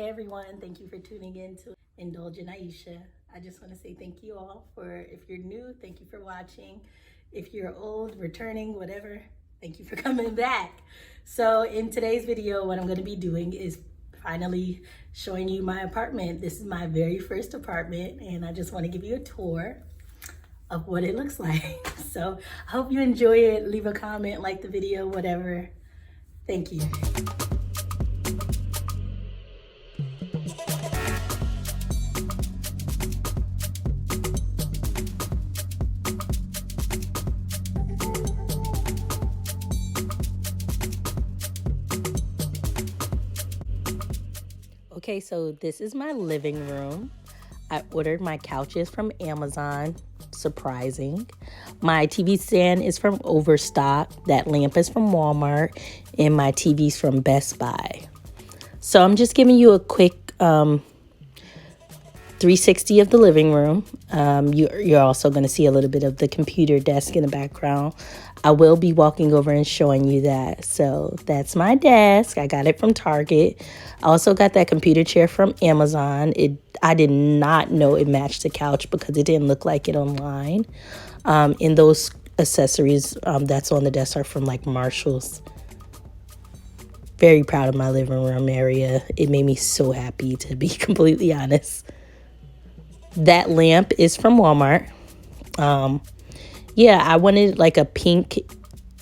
Hey everyone, thank you for tuning in to Indulge in Iesha. I just want to say thank you all for, if you're new, thank you for watching. If you're old, returning, whatever, thank you for coming back. So in today's video, what I'm going to be doing is finally showing you my apartment. This is my very first apartment and I just want to give you a tour of what it looks like. So I hope you enjoy it. Leave a comment, like the video, whatever. Thank you. Okay, so this is my living room. I ordered my couches from Amazon, surprising. My TV stand is from Overstock. That lamp is from Walmart. And my TV's from Best Buy. So I'm just giving you a quick 360 of the living room. You're also going to see a little bit of the computer desk in the background. I will be walking over and showing you that. So that's my desk. I got it from Target. I also got that computer chair from Amazon. I did not know it matched the couch because it didn't look like it online. And those accessories that's on the desk are from like Marshall's. Very proud of my living room area. It made me so happy, to be completely honest. That lamp is from Walmart. Yeah, I wanted like a pink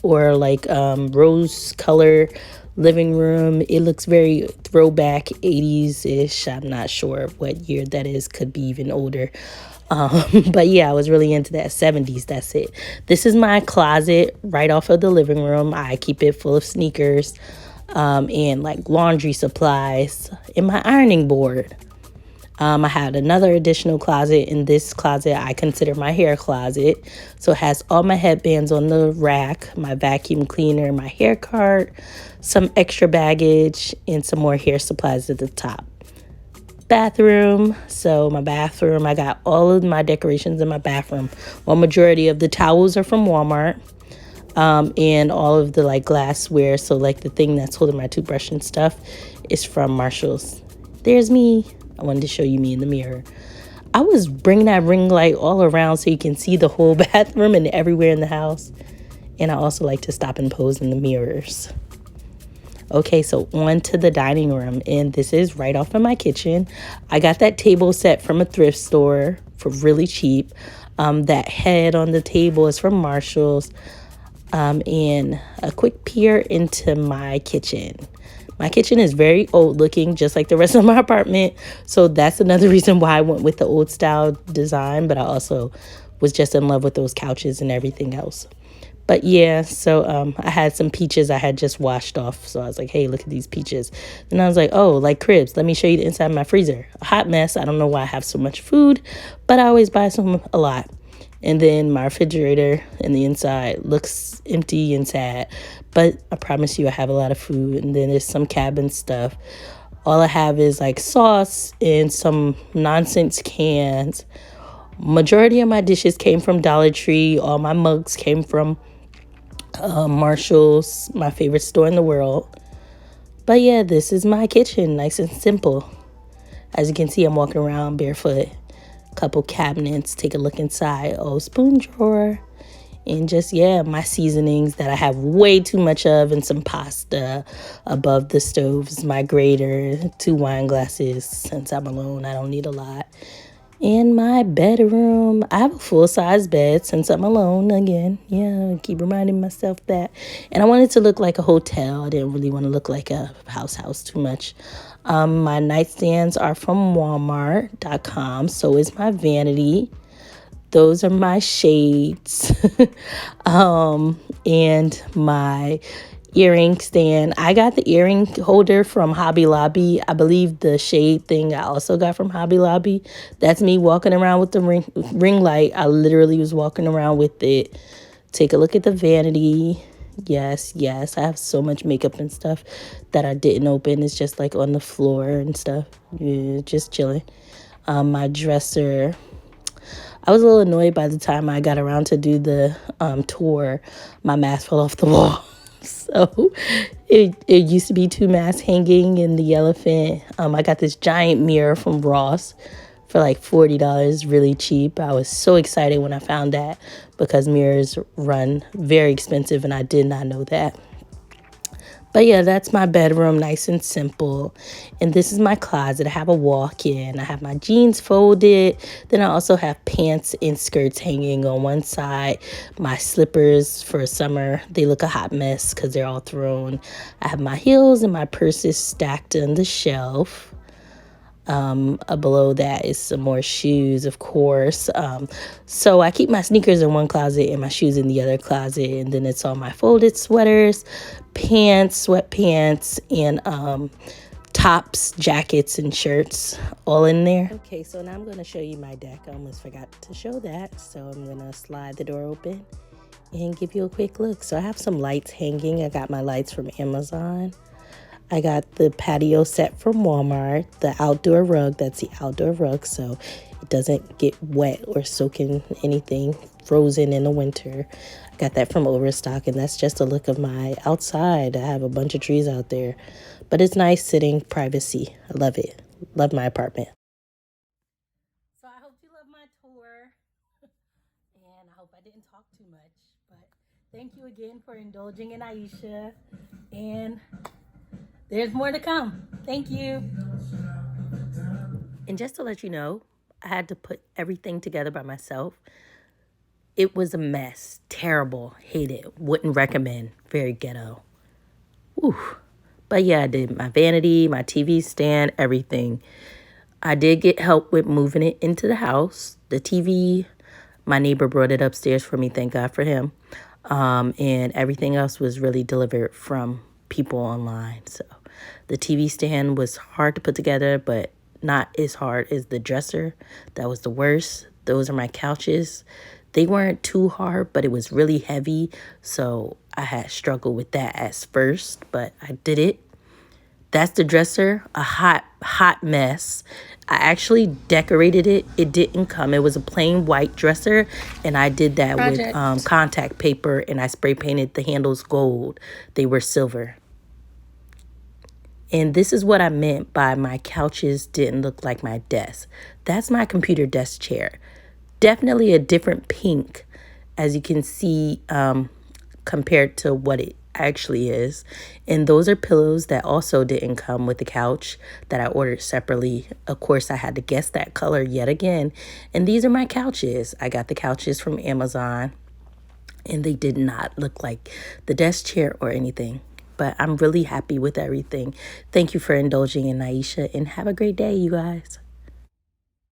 or like rose color living room. It looks very throwback 80s-ish. I'm not sure what year that is. Could be even older. But yeah, I was really into that 70s. That's it. This is my closet right off of the living room. I keep it full of sneakers and like laundry supplies and my ironing board. I had another additional closet. In this closet, I consider my hair closet. So it has all my headbands on the rack, my vacuum cleaner, my hair cart, some extra baggage, and some more hair supplies at the top. Bathroom. So my bathroom, I got all of my decorations in my bathroom. Well, majority of the towels are from Walmart. And all of the like glassware, so like the thing that's holding my toothbrush and stuff, is from Marshall's. There's me. I wanted to show you me in the mirror. I was bringing that ring light all around so you can see the whole bathroom and everywhere in the house. And I also like to stop and pose in the mirrors. Okay, so on to the dining room. And this is right off of my kitchen. I got that table set from a thrift store for really cheap. That head on the table is from Marshall's. And a quick peer into my kitchen. My kitchen is very old looking, just like the rest of my apartment. So that's another reason why I went with the old style design. But I also was just in love with those couches and everything else. But yeah, so I had some peaches I had just washed off. So I was like, hey, look at these peaches. And I was like, oh, like cribs. Let me show you the inside of my freezer. A hot mess. I don't know why I have so much food, but I always buy a lot. And then my refrigerator and the inside looks empty and sad. But I promise you I have a lot of food. And then there's some cabin stuff. All I have is like sauce and some nonsense cans. Majority of my dishes came from Dollar Tree. All my mugs came from Marshall's, my favorite store in the world. But yeah, this is my kitchen. Nice and simple. As you can see, I'm walking around barefoot. Couple cabinets, take a look inside. Oh, spoon drawer, and just yeah, my seasonings that I have way too much of, and some pasta above the stoves, my grater, 2 wine glasses. Since I'm alone, I don't need a lot. And my bedroom, I have a full-size bed since I'm alone again. Yeah, I keep reminding myself that. And I want it to look like a hotel. I didn't really want to look like a house too much. My nightstands are from Walmart.com. So is my vanity. Those are my shades. And my earring stand. I got the earring holder from Hobby Lobby. I believe the shade thing I also got from Hobby Lobby. That's me walking around with the ring light. I literally was walking around with it. Take a look at the vanity. Yes, I have so much makeup and stuff that I didn't open. It's just like on the floor and stuff. Yeah, just chilling. My dresser. I was a little annoyed by the time I got around to do the tour. My mask fell off the wall. So It used to be two masks hanging in the elephant. I got this giant mirror from Ross for like $40, really cheap. I was so excited when I found that because mirrors run very expensive and I did not know that. But yeah, that's my bedroom, nice and simple. And this is my closet. I have a walk-in. I have my jeans folded. Then I also have pants and skirts hanging on one side. My slippers for summer, they look a hot mess because they're all thrown. I have my heels and my purses stacked on the shelf. Below that is some more shoes, of course. So I keep my sneakers in one closet and my shoes in the other closet. And then it's all my folded sweaters, pants, sweatpants, and tops, jackets, and shirts all in there. Okay, so now I'm going to show you my deck. I almost forgot to show that. So I'm going to slide the door open and give you a quick look. So I have some lights hanging. I got my lights from Amazon. I got the patio set from Walmart, the outdoor rug, that's the outdoor rug, so it doesn't get wet or soak in anything, frozen in the winter. I got that from Overstock, and that's just a look of my outside. I have a bunch of trees out there, but it's nice sitting privacy. I love it. Love my apartment. So I hope you love my tour, and I hope I didn't talk too much, but thank you again for indulging in Iesha, and there's more to come. Thank you. And just to let you know, I had to put everything together by myself. It was a mess. Terrible. Hate it. Wouldn't recommend. Very ghetto. Whew. But yeah, I did my vanity, my TV stand, everything. I did get help with moving it into the house. The TV, my neighbor brought it upstairs for me. Thank God for him. And everything else was really delivered from people online. So the TV stand was hard to put together, but not as hard as the dresser. That was the worst. Those are my couches. They weren't too hard, but it was really heavy. So I had struggled with that at first, but I did it. That's the dresser, a hot mess. I actually decorated it. It didn't come. It was a plain white dresser, and I did that with contact paper, and I spray painted the handles gold. They were silver. And this is what I meant by my couches didn't look like my desk. That's my computer desk chair. Definitely a different pink, as you can see, compared to what it actually is. And those are pillows that also didn't come with the couch that I ordered separately. Of course, I had to guess that color yet again. And these are my couches. I got the couches from Amazon, and they did not look like the desk chair or anything. But I'm really happy with everything. Thank you for indulging in Iesha, and have a great day, you guys.